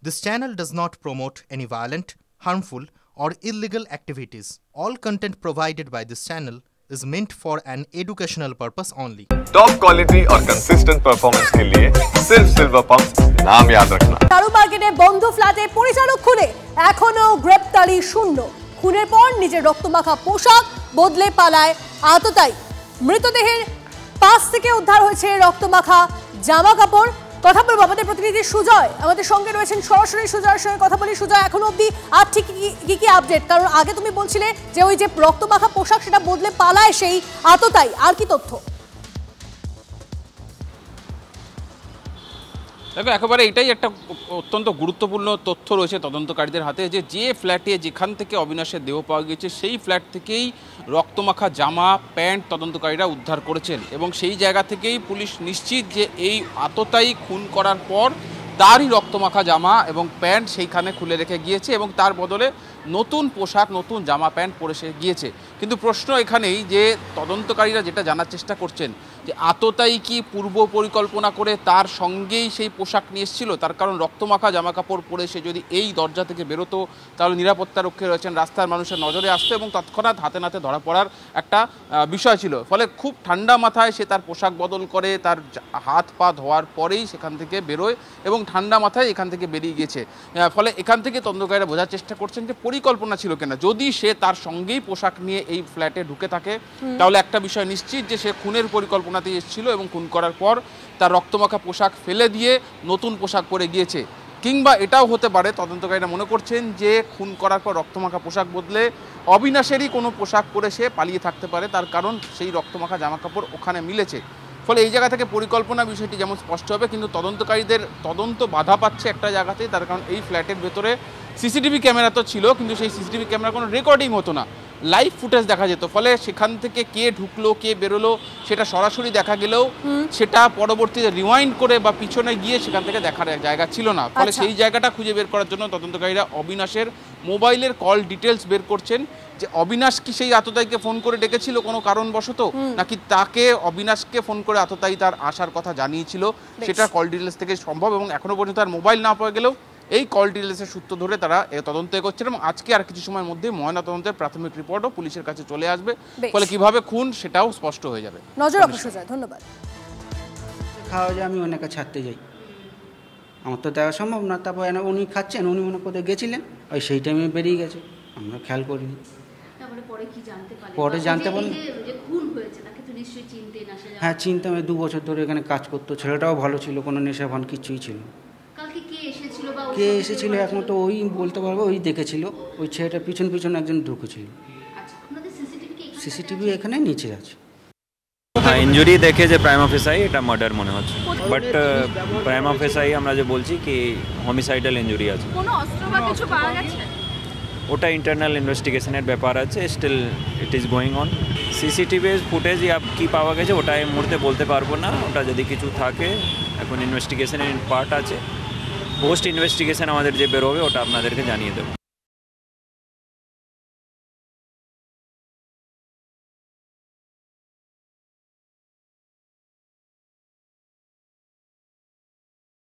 This channel does not promote any violent, harmful, or illegal activities. All content provided by this channel is meant for an educational purpose only. Top quality और consistent performance के लिए सिर्फ silver pumps नाम याद रखना। কারু মার্কেটে বন্ধ ফ্ল্যাটে পরিচালক খুনে এখনো গ্রেপ্তারি শূন্য। খুনের পর নিজের রক্তমাখা পোশাক বদলে পালায় আততায়ী। মৃতদেহের পাশ থেকে উদ্ধার হয়েছে রক্তমাখা জামা কাপড়। কথা বলবো আমাদের প্রতিনিধি সুজয় আমাদের সঙ্গে রয়েছেন, সরাসরি সুজয়ের সঙ্গে কথা বলি। সুজয়, এখনো অবধি আর ঠিক কি আপডেট? কারণ আগে তুমি বলছিলে যে ওই যে রক্তমাখা পোশাক সেটা বদলে পালায় সেই আততায়ী, আর কি তথ্য? দেখো, একেবারে এটাই একটা অত্যন্ত গুরুত্বপূর্ণ তথ্য রয়েছে তদন্তকারীদের হাতে, যে ফ্ল্যাটে যেখান থেকে অবিনাশের দেহ পাওয়া গেছে সেই ফ্ল্যাট থেকেই রক্তমাখা জামা প্যান্ট তদন্তকারীরা উদ্ধার করেছেন এবং সেই জায়গা থেকেই পুলিশ নিশ্চিত যে এই আততায়ী খুন করার পর তারই রক্তমাখা জামা এবং প্যান্ট সেইখানে খুলে রেখে গিয়েছে এবং তার বদলে নতুন পোশাক নতুন জামা প্যান্ট পরে সে গিয়েছে। কিন্তু প্রশ্ন এখানেই যে তদন্তকারীরা যেটা জানার চেষ্টা করছেন যে আততায়ী কি পূর্ব পরিকল্পনা করে তার সঙ্গেই সেই পোশাক নিয়ে এসেছিল, তার কারণ রক্তমাখা জামা কাপড় পরে সে যদি এই দরজা থেকে বেরোতো তাহলে নিরাপত্তা রক্ষী রয়েছেন, রাস্তার মানুষের নজরে আসতো এবং তৎক্ষণাৎ হাতে নাতে ধরা পড়ার একটা বিষয় ছিল। ফলে খুব ঠান্ডা মাথায় সে তার পোশাক বদল করে তার হাত পা ধোয়ার পরেই সেখান থেকে বেরোয় এবং ঠান্ডা মাথায় এখান থেকে বেরিয়ে গেছে। ফলে এখান থেকে তদন্তকারীরা বোঝার চেষ্টা করছেন যে পরিকল্পনা ছিল কেনা। যদি সে তার সঙ্গেই পোশাক নিয়ে এই ফ্ল্যাটে ঢুকে থাকে তাহলে একটা বিষয় নিশ্চিত যে সে খুনের পরিকল্পনাতেই এসেছিল এবং খুন করার পর তার রক্তমাখা পোশাক ফেলে দিয়ে নতুন পোশাক পরে গিয়েছে। কিংবা এটাও হতে পারে, তদন্তকারীরা মনে করছেন যে খুন করার পর রক্তমাখা পোশাক বদলে অবিনাশেরই কোনো পোশাক পরে সে পালিয়ে থাকতে পারে, তার কারণ সেই রক্তমাখা জামা কাপড় ওখানে মিলেছে। ফলে এই জায়গা থেকে পরিকল্পনা বিষয়টি যেমন স্পষ্ট হবে, কিন্তু তদন্তকারীদের তদন্ত বাধা পাচ্ছে একটা জায়গাতেই, তার কারণ এই ফ্ল্যাটের ভেতরে সিসিটিভি ক্যামেরা তো ছিল কিন্তু সেই সিসিটিভি ক্যামেরা কোনো রেকর্ডিং হতো না, লাইভ ফুটেজ দেখা যেত। ফলে সেখান থেকে কে ঢুকলো কে বেরোলো সেটা সরাসরি দেখা গেলেও সেটা পরবর্তীতে রিওয়াইন্ড করে বা পিছনে গিয়ে সেখান থেকে দেখার জায়গা ছিল না। ফলে সেই জায়গাটা খুঁজে বের করার জন্য তদন্তকারীরা অবিনাশের মোবাইলের কল ডিটেলস বের করছেন যে অবিনাশ কি সেই আততায়ীকে ফোন করে ডেকেছিল কোনো কারণবশত, নাকি তাকে অবিনাশকে ফোন করে আততায়ী তার আসার কথা জানিয়েছিল, সেটা কল ডিটেলস থেকে সম্ভব। এবং এখনো পর্যন্ত তার মোবাইল না পাওয়া গেলেও এই কল ডিটেলসের সূত্র ধরে তারা তদন্ত এগোচ্ছেন এবং আজকে আর কিছু সময়ের মধ্যে ময়নাতদন্তের প্রাথমিক রিপোর্টও পুলিশের কাছে চলে আসবে। ফলে কিভাবে খুন সেটাও স্পষ্ট হয়ে যাবে। নজর রাখুন সুজয়, ধন্যবাদ। খাওয়া যায় আমি অনেকে ছাড়তে যাই, আমার তো দেখা সম্ভব না। তারপর উনি খাচ্ছেন, উনি মনে কোথায় গেছিলেন, ওই সেই টাইমে বেরিয়ে গেছে, আমরা খেয়াল করিনি। পরে জানতে পারলাম হ্যাঁ চিনতাম, 2 বছর ধরে এখানে কাজ করতো, ছেলেটাও ভালো ছিল, কোনো নেশা ভান কিছুই ছিল। কে এসেছিল এখন তো ওই বলতে পারবো, ওই দেখেছিল, ওই ছেলেটা পিছন পিছন একজন ঢুকেছিল। সিসিটিভি এখানে নিচে আছে। হ্যাঁ, ইনজুরি দেখে যে প্রাইম অফিসাই এটা মার্ডার মনে হচ্ছে, বাট প্রাইম অফিসাই আমরা যে বলছি কি হোমিসাইডাল ইনজুরি আছে। কোনো অস্ত্র বা কিছু পাওয়া গেছে? ওটা ইন্টারনাল ইনভেস্টিগেশনের ব্যাপার আছে, still it is going on. CCTV footage কি পাওয়া গেছে ওটা এই মুহূর্তে বলতে পারবো না, ওটা যদি কিছু থাকে এখন ইনভেস্টিগেশনের পার্ট আছে, পোস্ট ইনভেস্টিগেশন আমাদের যে বেরোবে ওটা আপনাদেরকে জানিয়ে দেবো।